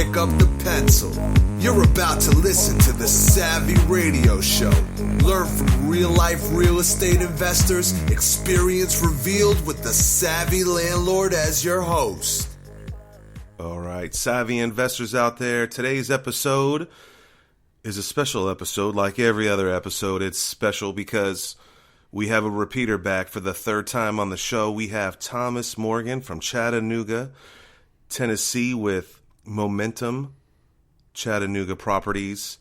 pick up the pencil. You're about to listen to the Savvy Radio Show. Learn from real-life real estate investors, experience revealed with the Savvy Landlord as your host. All right, savvy investors out there, today's episode is a special episode. Like every other episode, it's special because we have a repeater back for the third time on the show. We have Thomas Morgan from Chattanooga, Tennessee, with Momentum Chattanooga Properties,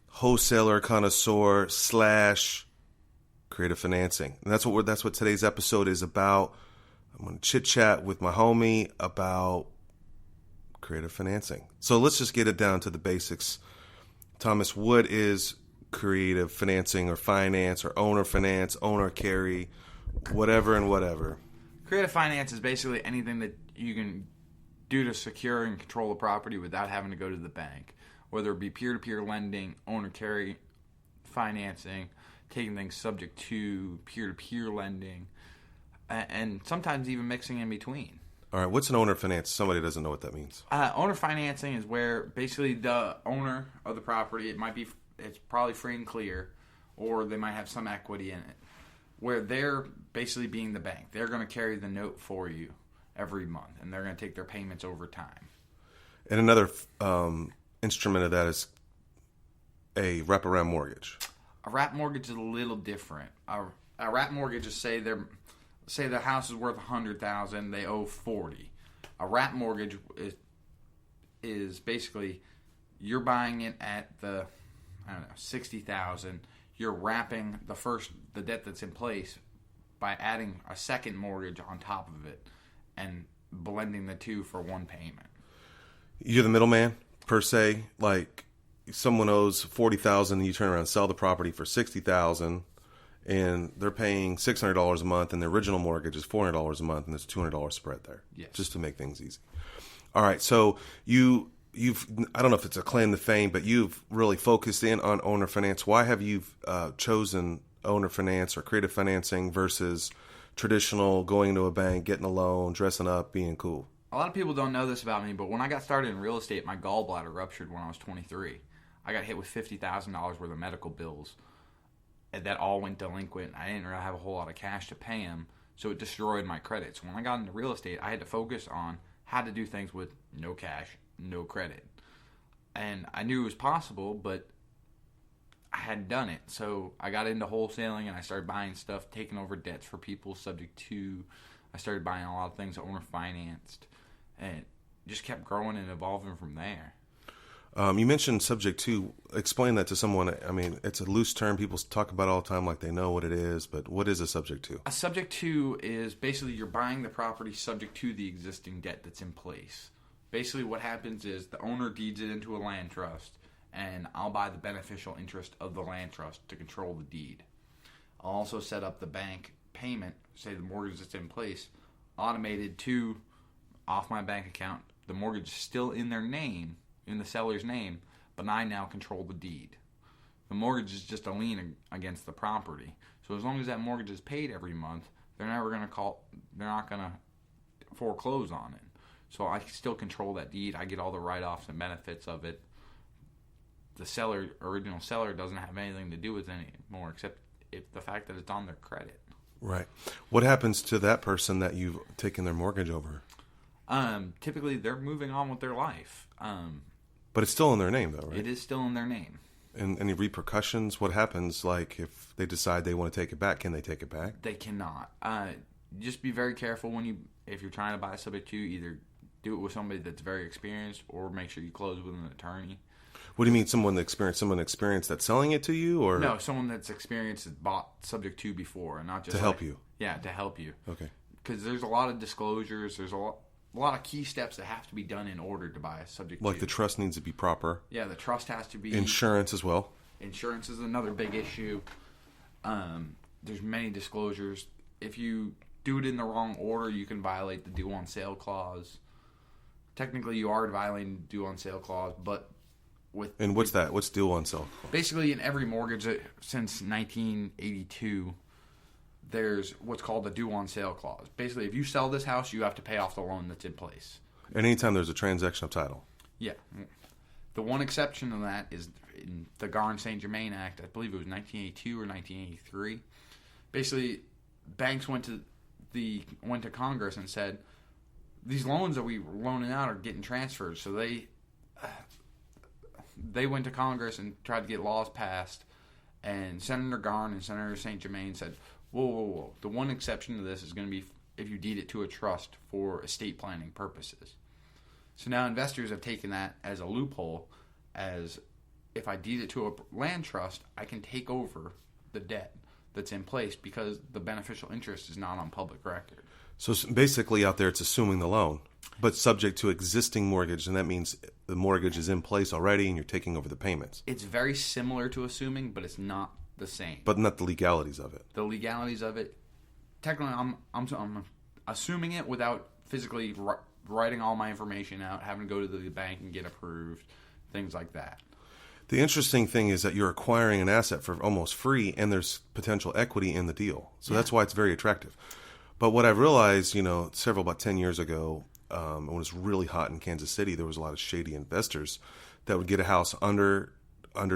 wholesaler connoisseur / creative financing. And that's what today's episode is about. I'm going to chit chat with my homie about creative financing. So let's just get it down to the basics. Thomas, what is creative financing or finance or owner finance, owner carry, whatever and whatever? Creative finance is basically anything that you can do to secure and control the property without having to go to the bank. Whether it be peer-to-peer lending, owner carry financing, taking things subject to peer-to-peer lending, and sometimes even mixing in between. All right, what's an owner finance? Somebody doesn't know what that means. Owner financing is where basically the owner of the property, it's probably free and clear, or they might have some equity in it, where they're basically being the bank. They're going to carry the note for you every month, and they're going to take their payments over time. And another instrument of that is a wraparound mortgage. A wrap mortgage is a little different. A wrap mortgage is say the house is worth $100,000, they owe $40,000. A wrap mortgage is basically you're buying it at the $60,000. You're wrapping the debt that's in place by adding a second mortgage on top of it and blending the two for one payment. You're the middleman per se. Like someone owes $40,000, and you turn around and sell the property for $60,000. And they're paying $600 a month, and the original mortgage is $400 a month, and there's a $200 spread there. Yes. Just to make things easy. All right, so you've I don't know if it's a claim to fame, but you've really focused in on owner finance. Why have you chosen owner finance or creative financing versus traditional going to a bank, getting a loan, dressing up, being cool? A lot of people don't know this about me, but when I got started in real estate, my gallbladder ruptured when I was 23. I got hit with $50,000 worth of medical bills. That all went delinquent. I didn't really have a whole lot of cash to pay them, so it destroyed my credit. So when I got into real estate, I had to focus on how to do things with no cash, no credit. And I knew it was possible, but I hadn't done it. So I got into wholesaling, and I started buying stuff, taking over debts for people subject to. I started buying a lot of things owner financed, and it just kept growing and evolving from there. You mentioned subject to. Explain that to someone. I mean, it's a loose term. People talk about it all the time like they know what it is, but what is a subject to? A subject to is basically you're buying the property subject to the existing debt that's in place. Basically what happens is the owner deeds it into a land trust, and I'll buy the beneficial interest of the land trust to control the deed. I'll also set up the bank payment, say the mortgage that's in place, automated to off my bank account. The mortgage is still in their name, in the seller's name, but I now control the deed. The mortgage is just a lien against the property. So as long as that mortgage is paid every month, they're not going to foreclose on it. So I still control that deed. I get all the write-offs and benefits of it. The original seller doesn't have anything to do with it anymore, except the fact that it's on their credit. Right. What happens to that person that you've taken their mortgage over? Typically, they're moving on with their life. But it's still in their name, though, right? It is still in their name. And any repercussions? What happens, like, if they decide they want to take it back? Can they take it back? They cannot. Just be very careful if you're trying to buy a subject to, either do it with somebody that's very experienced or make sure you close with an attorney. What do you mean, someone experienced that's selling it to you, or no, someone that's experienced that bought subject to before, and not just to help you? Yeah, to help you. Okay. Because there's a lot of disclosures. There's a lot of key steps that have to be done in order to buy a subject to. Like the trust needs to be proper. Yeah, the trust has to be. Insurance as well. Insurance is another big issue. There's many disclosures. If you do it in the wrong order, you can violate the due on sale clause. Technically, you are violating the due on sale clause, but And what's that? What's due on sale? Basically, in every mortgage since 1982, there's what's called a due on sale clause. Basically, if you sell this house, you have to pay off the loan that's in place. And anytime there's a transaction of title. Yeah. The one exception to that is in the Garn-Saint-Germain Act. I believe it was 1982 or 1983. Basically, banks went to Congress and said, these loans that we were loaning out are getting transferred. So they went to Congress and tried to get laws passed. And Senator Garn and Senator St. Germain said, whoa. The one exception to this is going to be if you deed it to a trust for estate planning purposes. So now investors have taken that as a loophole, as if I deed it to a land trust, I can take over the debt that's in place because the beneficial interest is not on public record. So basically out there it's assuming the loan, but subject to existing mortgage, and that means the mortgage is in place already and you're taking over the payments. It's very similar to assuming, but it's not the same. But not the legalities of it. The legalities of it, technically I'm assuming it without physically writing all my information out, having to go to the bank and get approved, things like that. The interesting thing is that you're acquiring an asset for almost free, and there's potential equity in the deal. So that's why it's very attractive. But what I've realized, about 10 years ago, when it was really hot in Kansas City, there was a lot of shady investors that would get a house under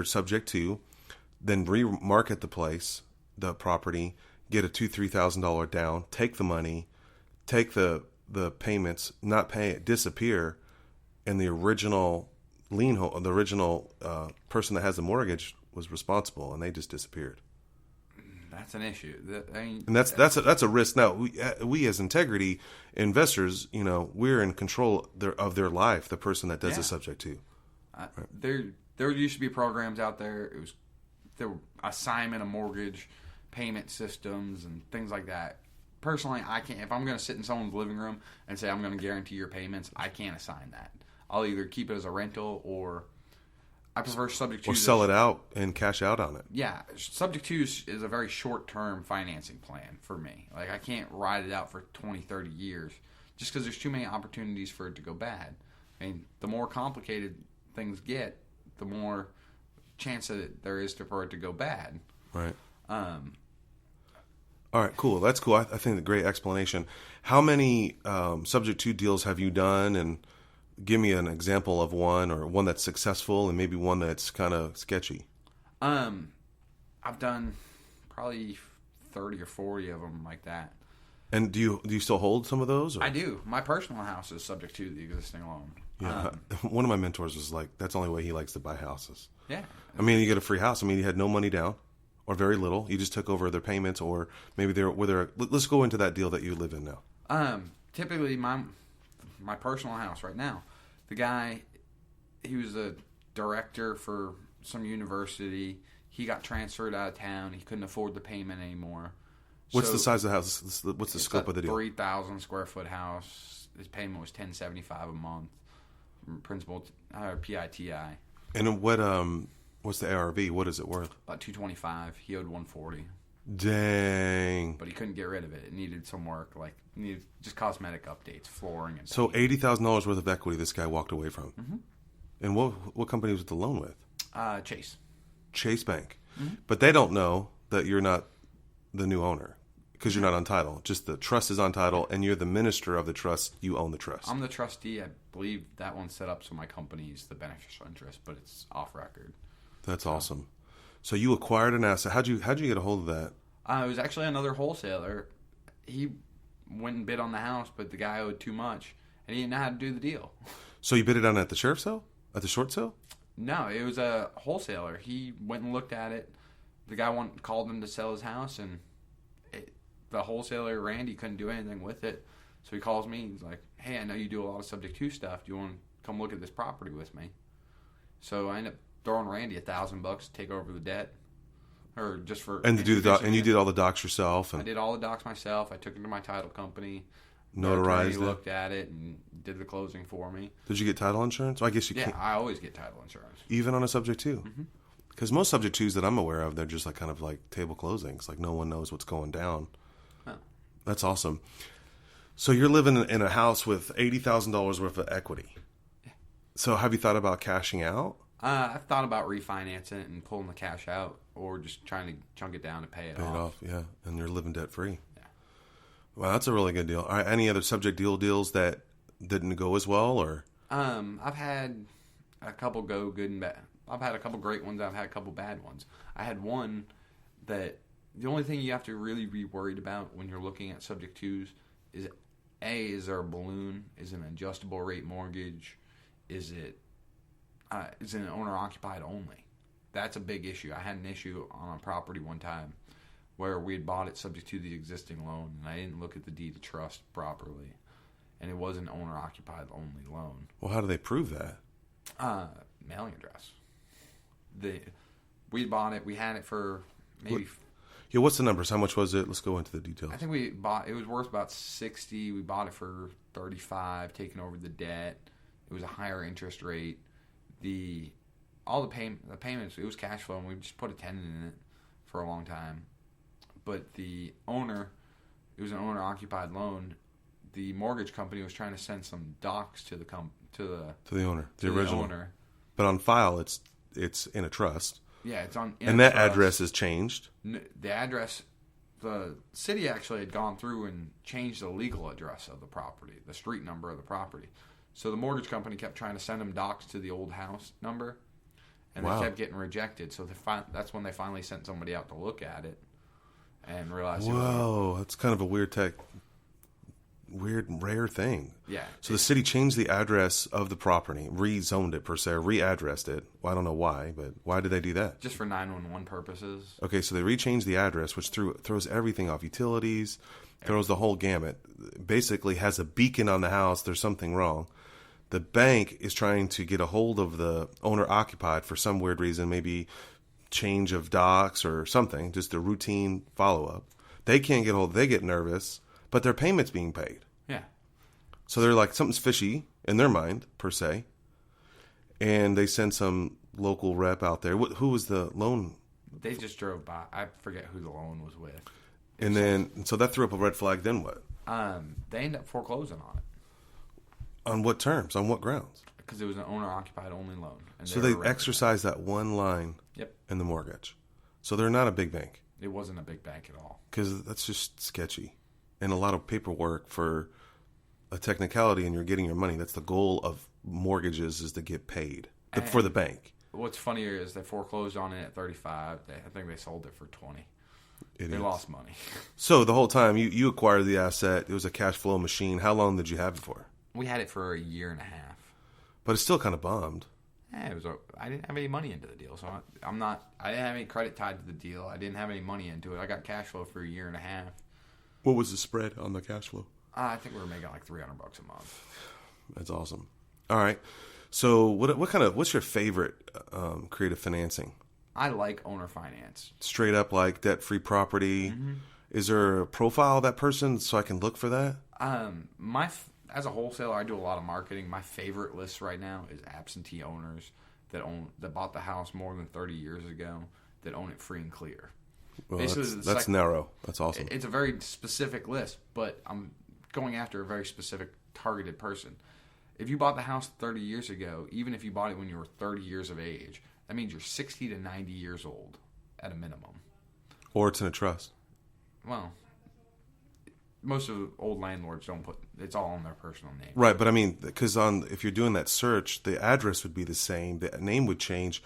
subject to, then remarket the property, get a $2,000-$3,000 down, take the money, take the payments, not pay it, disappear, and the original person that has the mortgage was responsible, and they just disappeared. That's an issue. And that's a risk. Now, we as integrity investors, we're in control of their life. The person that does the subject to. Right. There used to be programs out there. There were assignment of mortgage payment systems and things like that. Personally, I can't. If I'm going to sit in someone's living room and say I'm going to guarantee your payments, I can't assign that. I'll either keep it as a rental or I prefer subject to. Or sell it out and cash out on it. Yeah, subject to is a very short-term financing plan for me. Like, I can't ride it out for 20, 30 years just because there's too many opportunities for it to go bad. I mean, the more complicated things get, the more chance that there is for it to go bad. Right. All right, cool. That's cool. I think a great explanation. How many subject to deals have you done? And give me an example of one, or one that's successful and maybe one that's kind of sketchy. I've done probably 30 or 40 of them like that. And do you still hold some of those? Or? I do. My personal house is subject to the existing loan. Yeah. One of my mentors was like, that's the only way he likes to buy houses. Yeah. I mean, you get a free house. I mean, you had no money down or very little. You just took over their payments, or maybe let's go into that deal that you live in now. Typically my personal house right now, the guy, he was a director for some university. He got transferred out of town. He couldn't afford the payment anymore. What's the size of the house? What's the scope of the deal? 3,000 square foot house. His payment was $1,075 a month. Principal PITI. And what's the ARV? What is it worth? About $225. He owed $140. Dang. But he couldn't get rid of it. It needed some work, needed just cosmetic updates, flooring, and so $80,000 worth of equity this guy walked away from. Mm-hmm. And what company was the loan with? Chase Bank. Mm-hmm. But they don't know that you're not the new owner because you're not on title. Just the trust is on title, and you're the minister of the trust. You own the trust. I'm the trustee. I believe that one's set up so my company's the beneficial interest, but it's off record. That's awesome. So you acquired an asset. How'd you get a hold of that? It was actually another wholesaler. He went and bid on the house, but the guy owed too much, and he didn't know how to do the deal. So you bid it on at the sheriff's sale? At the short sale? No, it was a wholesaler. He went and looked at it. The guy called him to sell his house, and the wholesaler, Randy, couldn't do anything with it. So he calls me. He's like, hey, I know you do a lot of subject to stuff. Do you want to come look at this property with me? So I ended up throwing Randy $1,000 to take over the debt. Or just for and you did all the docs yourself. I did all the docs myself. I took it to my title company. Notarized it. Looked at it and did the closing for me. Did you get title insurance? I guess you can't. Yeah, I always get title insurance. Even on a subject to? Because most subject twos that I'm aware of, they're just kind of like table closings. Like no one knows what's going down. Huh. That's awesome. So you're living in a house with $80,000 worth of equity. Yeah. So have you thought about cashing out? I've thought about refinancing it and pulling the cash out, or just trying to chunk it down and pay it off. Yeah, and you're living debt free. Yeah. Wow, that's a really good deal. All right, any other subject deals that didn't go as well, or? I've had a couple go good and bad. I've had a couple great ones. I've had a couple bad ones. I had one that the only thing you have to really be worried about when you're looking at subject twos is is there a balloon? Is it an adjustable rate mortgage? Is it an owner occupied only? That's a big issue. I had an issue on a property one time where we had bought it subject to the existing loan, and I didn't look at the deed of trust properly, and it was an owner occupied only loan. Well, how do they prove that? Mailing address. We bought it. We had it for maybe. Yeah, what's the numbers? How much was it? Let's go into the details. I think it was worth about $60. We bought it for $35, taking over the debt. It was a higher interest rate. The payments, it was cash flow, and we just put a tenant in it for a long time. But the owner, it was an owner-occupied loan. The mortgage company was trying to send some docs to the owner, the original owner. But on file, it's in a trust. Yeah, it's on. And that address is changed. The address, the city actually had gone through and changed the legal address of the property, the street number of the property. So the mortgage company kept trying to send them docs to the old house number, and they kept getting rejected. So that's when they finally sent somebody out to look at it and realized. Whoa, that's kind of a rare thing. Yeah. So the city changed the address of the property, rezoned it per se, readdressed it. Well, I don't know why, but why did they do that? Just for 911 purposes. Okay, so they rechanged the address, which throws everything off, utilities, throws the whole gamut. Basically has a beacon on the house, there's something wrong. The bank is trying to get a hold of the owner-occupied for some weird reason, maybe change of docs or something, just a routine follow-up. They can't get hold, they get nervous. But their payment's being paid. Yeah. So they're like, something's fishy in their mind, per se. And they send some local rep out there. Who was the loan? They just drove by. I forget who the loan was with. So that threw up a red flag. Then what? They ended up foreclosing on it. On what terms? On what grounds? Because it was an owner-occupied only loan. And so they exercised that one line in the mortgage. So they're not a big bank. It wasn't a big bank at all. Because that's just sketchy. And a lot of paperwork for a technicality, and you're getting your money. That's the goal of mortgages, is to get paid for the bank. What's funnier is they foreclosed on it at $35. I think they sold it for $20. They lost money. So the whole time you acquired the asset, it was a cash flow machine. How long did you have it for? We had it for a year and a half. But it's still kind of bombed. I didn't have any money into the deal, so I didn't have any credit tied to the deal. I didn't have any money into it. I got cash flow for a year and a half. What was the spread on the cash flow? I think we were making like $300 a month. That's awesome. All right. So what's your favorite creative financing? I like owner finance. Straight up like debt-free property. Mm-hmm. Is there a profile of that person so I can look for that? As a wholesaler, I do a lot of marketing. My favorite list right now is absentee owners that bought the house more than 30 years ago that own it free and clear. Well, that's narrow. That's awesome. It's a very specific list, but I'm going after a very specific targeted person. If you bought the house 30 years ago, even if you bought it when you were 30 years of age, that means you're 60 to 90 years old at a minimum. Or it's in a trust. Well, most of the old landlords don't put it's all on their personal name. Right, but I mean, because if you're doing that search, the address would be the same, the name would change,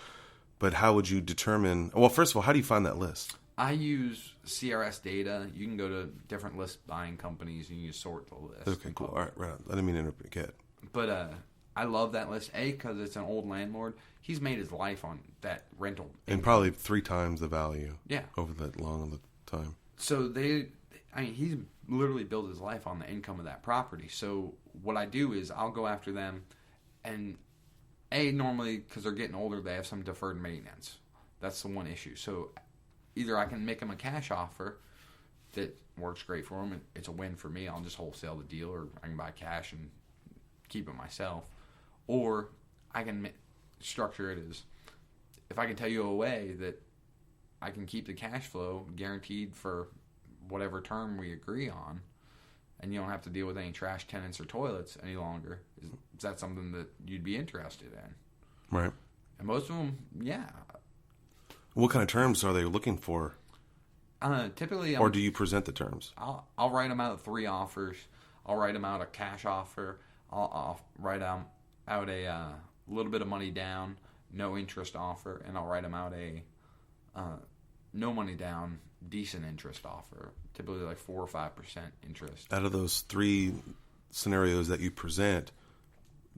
but how would you determine? Well, first of all, how do you find that list? I use CRS data. You can go to different list buying companies and you can sort the list. Okay, cool. All right, right. I didn't mean to forget. But I love that list. Because it's an old landlord. He's made his life on that rental. And probably 3 times the value. Yeah. Over that long of a time. So he's literally built his life on the income of that property. So what I do is I'll go after them, and normally because they're getting older, they have some deferred maintenance. That's the one issue. So either I can make them a cash offer that works great for them. It's a win for me. I'll just wholesale the deal, or I can buy cash and keep it myself. Or I can structure it as, if I can tell you a way that I can keep the cash flow guaranteed for whatever term we agree on, and you don't have to deal with any trash tenants or toilets any longer. Is that something that you'd be interested in? Right. And most of them, yeah. What kind of terms are they looking for? Typically, or do you present the terms? I'll write them out 3 offers. I'll write them out a cash offer. I'll write out out a little bit of money down, no interest offer, and I'll write them out a no money down, decent interest offer, typically like 4 or 5% interest. Out of those 3 scenarios that you present,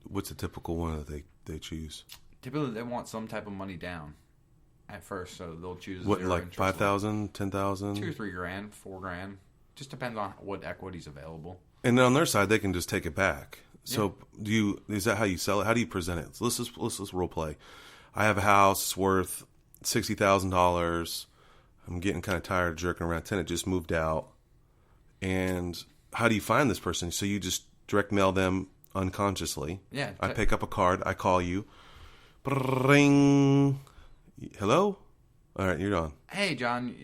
what's the typical one that they choose? Typically, they want some type of money down at first, so they'll choose What, zero like interest 5,000, 10,000? 2 or 3 grand, 4 grand. Just depends on what equity's available. And on their side, they can just take it back. So is that how you sell it? How do you present it? So let's role play. I have a house worth $60,000. I'm getting kind of tired of jerking around. Tenant just moved out. And how do you find this person? So you just direct mail them unconsciously. Yeah. I pick up a card. I call you. Ring. Hello? All right, you're on. Hey, John.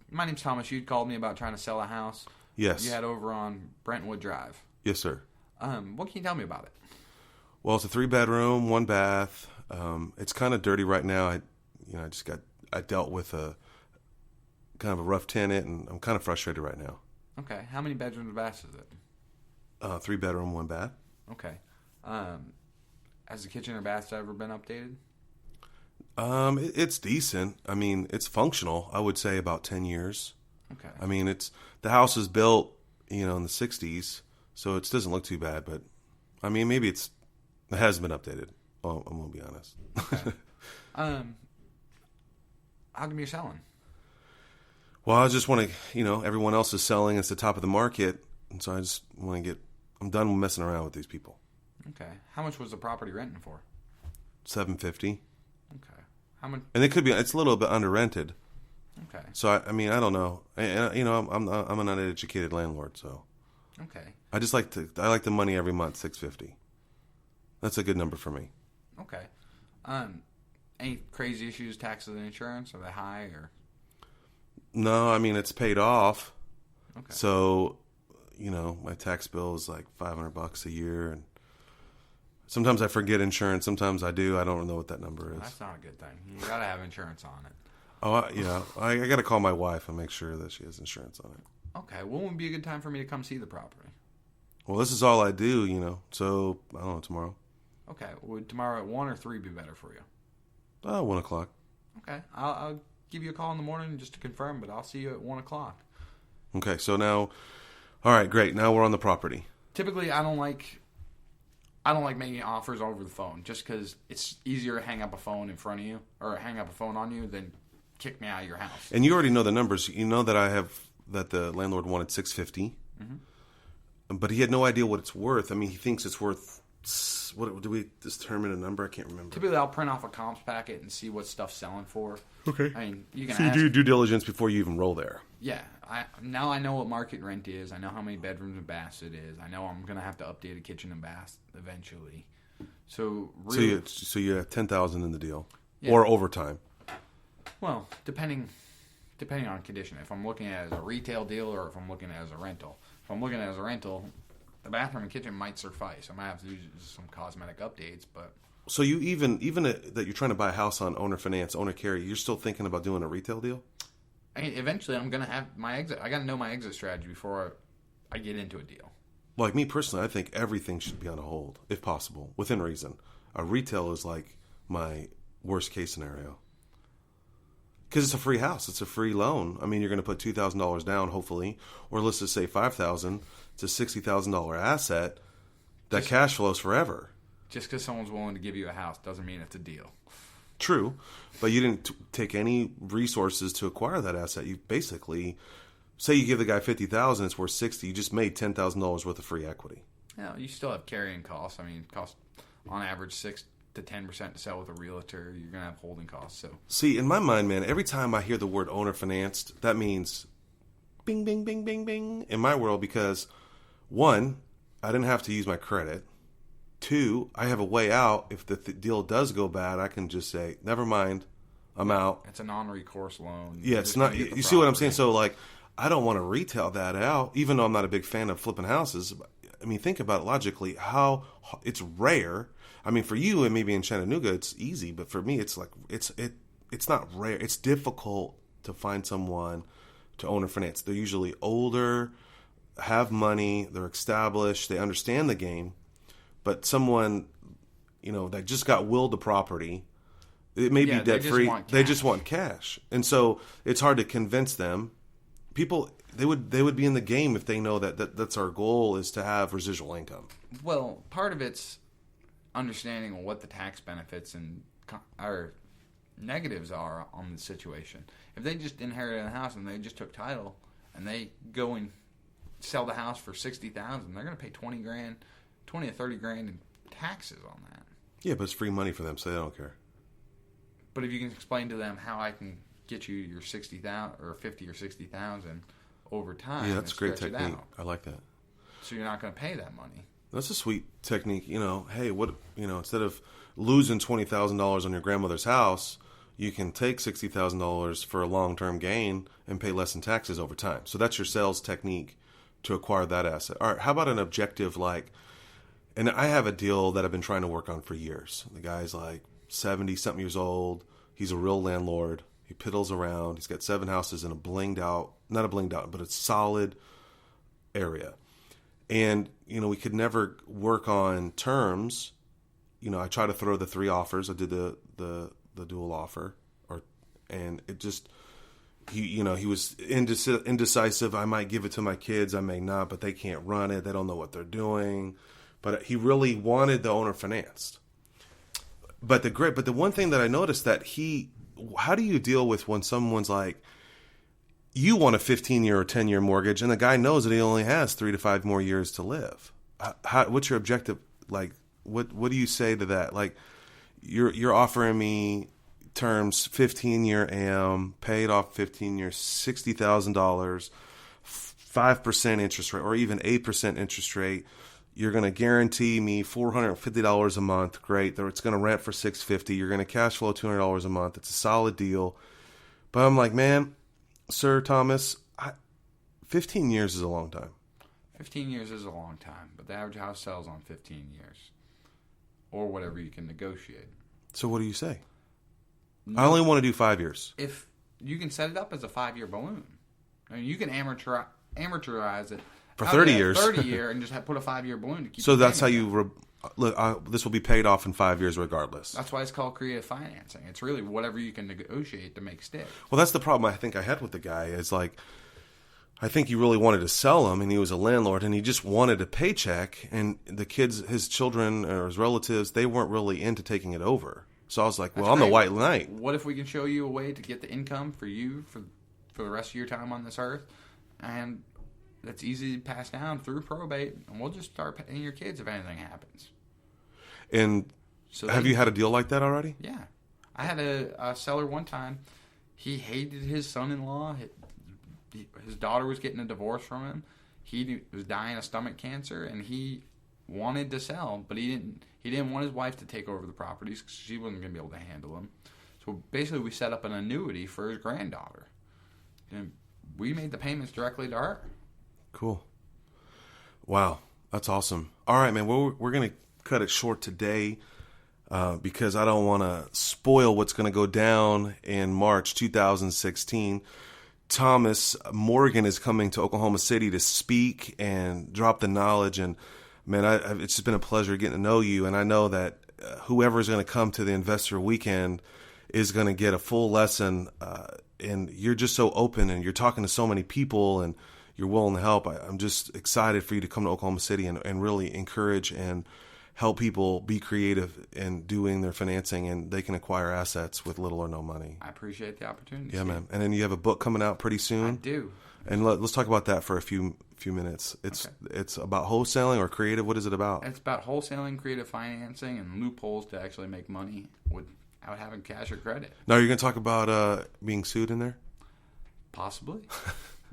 My name's Thomas. You called me about trying to sell a house. Yes. You had over on Brentwood Drive. Yes, sir. What can you tell me about it? Well, it's a 3-bedroom, 1 bath. It's kind of dirty right now. I dealt with a kind of a rough tenant, and I'm kind of frustrated right now. Okay. How many bedrooms and baths is it? 3-bedroom, 1 bath. Okay. Has the kitchen or baths ever been updated? It's decent. I mean, it's functional. I would say about 10 years. Okay. I mean, the house is built, in the 60s, so it doesn't look too bad. But I mean, maybe it hasn't been updated. Well, I'm gonna be honest. Okay. How come you're selling? Well, I just want to, everyone else is selling. It's the top of the market, and so I just want to I'm done messing around with these people. Okay. How much was the property renting for? $750. Okay. How much? And it's a little bit under rented. Okay. So I mean, I don't know. I'm an uneducated landlord, so Okay. I like the money every month, $650. That's a good number for me. Okay. Any crazy issues, taxes and insurance? Are they high or? No, I mean it's paid off. Okay. So, my tax bill is like $500 a year, and sometimes I forget insurance. Sometimes I do. I don't know what that number is. That's not a good thing. You gotta have insurance on it. Oh, yeah. I got to call my wife and make sure that she has insurance on it. Okay. When would be a good time for me to come see the property? Well, this is all I do, So I don't know, tomorrow. Okay. Would tomorrow at 1 or 3 be better for you? 1 o'clock. Okay. I'll give you a call in the morning just to confirm, but I'll see you at 1 o'clock. Okay. So now, all right, great. Now we're on the property. Typically, I don't like making offers over the phone just because it's easier to hang up a phone in front of you or hang up a phone on you than kick me out of your house. And you already know the numbers. You know that the landlord wanted $650, but he had no idea what it's worth. I mean, he thinks it's worth. What do we determine a number? I can't remember. Typically, I'll print off a comps packet and see what stuff's selling for. Okay. I mean, you can. So you do due diligence before you even roll there. Yeah. Now I know what market rent is. I know how many bedrooms and baths it is. I know I'm gonna have to update a kitchen and bath eventually. So really, so you have $10,000 in the deal, Yeah. or overtime. well, depending on condition. If I'm looking at it as a retail deal or if I'm looking at it as a rental. If I'm looking at it as a rental, the bathroom and kitchen might suffice. I might have to do some cosmetic updates, but So you even that you're trying to buy a house on owner finance, owner carry, you're still thinking about doing a retail deal? I mean, eventually I'm gonna have my exit. I gotta know my exit strategy before I get into a deal. Like me personally, I think everything should be on a hold, if possible, within reason. A retail is like my worst case scenario. Because it's a free house. It's a free loan. I mean, you're going to put $2,000 down, hopefully. Or let's just say $5,000. It's a $60,000 asset that cash flows forever. Just because someone's willing to give you a house doesn't mean it's a deal. True. But you didn't take any resources to acquire that asset. You basically, say you give the guy $50,000, it's worth $60,000. You just made $10,000 worth of free equity. Yeah, you still have carrying costs. I mean, it costs on average 6 to 10% to sell with a realtor. You're going to have holding costs. So see, in my mind, man, every time I hear the word owner financed, that means bing, bing, bing, bing, bing in my world because, one, I didn't have to use my credit. Two, I have a way out. If the deal does go bad, I can just say, never mind, I'm out. It's a non-recourse loan. Yeah, it's not. You see what I'm saying? So, like, I don't want to retail that out, even though I'm not a big fan of flipping houses. I mean, think about it logically. How it's rare. I mean, for you and maybe in Chattanooga, it's easy, but for me, it's like it's not rare. It's difficult to find someone to own or finance. They're usually older, have money, they're established, they understand the game. But someone that just got willed the property. It may be Yeah, debt free. They just cash. want cash, and so it's hard to convince them. People, they would be in the game if they know that's our goal is to have residual income. Well, part of it's understanding what the tax benefits and or negatives are on the situation. If they just inherited a house and they just took title and they go and sell the house for $60,000, they're going to pay $20 to $30,000 in taxes on that. Yeah, but it's free money for them, so they don't care. But if you can explain to them how I can get you your 60,000 or 50 or 60,000 over time, Yeah, that's a great stretch it technique. out, I like that. so you're not going to pay that money. That's a sweet technique. Hey, instead of losing $20,000 on your grandmother's house, you can take $60,000 for a long-term gain and pay less in taxes over time. So that's your sales technique to acquire that asset. All right, how about an objective and I have a deal that I've been trying to work on for years. The guy's 70-something years old. He's a real landlord. He piddles around. He's got 7 houses in not a blinged out, but a solid area. And, we could never work on terms. I tried to throw the 3 offers. I did the dual offer, and it just, he was indecisive. I might give it to my kids. I may not, but they can't run it. They don't know what they're doing. But he really wanted the owner financed. But the one thing that I noticed how do you deal with when someone's like, you want a 15-year or 10-year mortgage, and the guy knows that he only has 3 to 5 more years to live? What's your objective? What do you say to that? You're offering me terms 15-year AM, paid off 15 years, $60,000, 5% interest rate, or even 8% interest rate. You're going to guarantee me $450 a month. Great. It's going to rent for $650. You're going to cash flow $200 a month. It's a solid deal. But I'm like, man, Sir Thomas, 15 years is a long time. 15 years is a long time, but the average house sells on 15 years. Or whatever you can negotiate. So what do you say? I only want to do 5 years. If you can set it up as a 5-year balloon. I mean, you can amateurize it. For 30 years. 30 year and just put a 5-year balloon to keep. So that's how you look. This will be paid off in 5 years, regardless. That's why it's called creative financing. It's really whatever you can negotiate to make stick. Well, that's the problem I think I had with the guy. Is I think he really wanted to sell him, and he was a landlord, and he just wanted a paycheck. And the kids, his children or his relatives, they weren't really into taking it over. So I was like, well, I'm the white knight. What if we can show you a way to get the income for you for the rest of your time on this earth, and that's easy to pass down through probate, and we'll just start paying your kids if anything happens. And have you had a deal like that already? Yeah. I had a seller one time. He hated his son-in-law. His daughter was getting a divorce from him. He was dying of stomach cancer, and he wanted to sell, but he didn't want his wife to take over the properties because she wasn't going to be able to handle them. So basically we set up an annuity for his granddaughter. And we made the payments directly to her. Cool. Wow. That's awesome. All right, man. We're going to cut it short today because I don't want to spoil what's going to go down in March 2016. Thomas Morgan is coming to Oklahoma City to speak and drop the knowledge. And, man, it's just been a pleasure getting to know you. And I know that whoever is going to come to the Investor Weekend is going to get a full lesson. And you're just so open, and you're talking to so many people, and you're willing to help. I'm just excited for you to come to Oklahoma City and really encourage and help people be creative in doing their financing, and they can acquire assets with little or no money. I appreciate the opportunity. Yeah, Steve. man. And then you have a book coming out pretty soon. I do. And let's talk about that for a few minutes. It's about wholesaling or creative. What is it about? It's about wholesaling, creative financing, and loopholes to actually make money without having cash or credit. Now, you're going to talk about being sued in there? Possibly.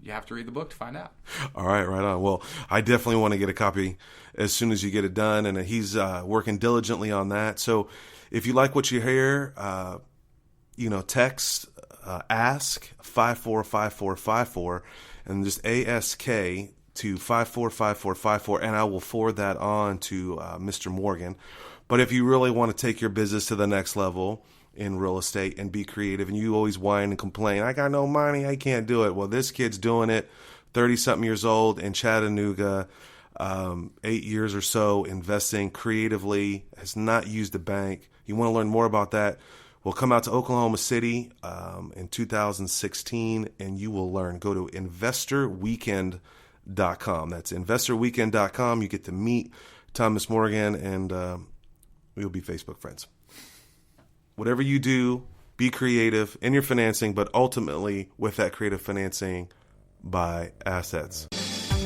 You have to read the book to find out. All right, right on. Well, I definitely want to get a copy as soon as you get it done, and he's working diligently on that. So if you like what you hear, text ask 545454 and just ASK to 545454, and I will forward that on to Mr. Morgan. But if you really want to take your business to the next level in real estate and be creative, and you always whine and complain, I got no money, I can't do it. Well, this kid's doing it, 30-something years old in Chattanooga. 8 years or so investing creatively, has not used a bank. You want to learn more about that? Well, come out to Oklahoma City in 2016, and you will learn. Go to investorweekend.com. That's investorweekend.com. You get to meet Thomas Morgan, and we'll be Facebook friends. Whatever you do, be creative in your financing, but ultimately with that creative financing, buy assets.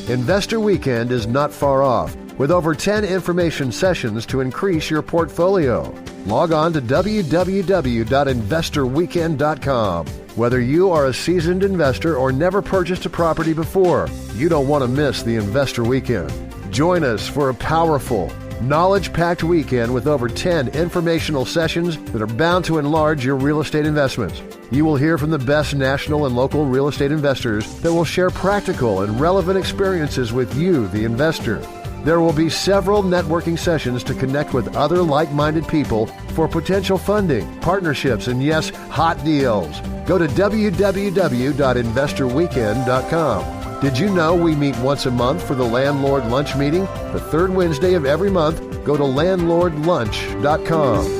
Investor Weekend is not far off, with over 10 information sessions to increase your portfolio. Log on to www.investorweekend.com. Whether you are a seasoned investor or never purchased a property before, you don't want to miss the Investor Weekend. Join us for a powerful, knowledge-packed weekend with over 10 informational sessions that are bound to enlarge your real estate investments. You will hear from the best national and local real estate investors that will share practical and relevant experiences with you, the investor. There will be several networking sessions to connect with other like-minded people for potential funding, partnerships, and yes, hot deals. Go to www.investorweekend.com. Did you know we meet once a month for the Landlord Lunch Meeting? The third Wednesday of every month, go to landlordlunch.com.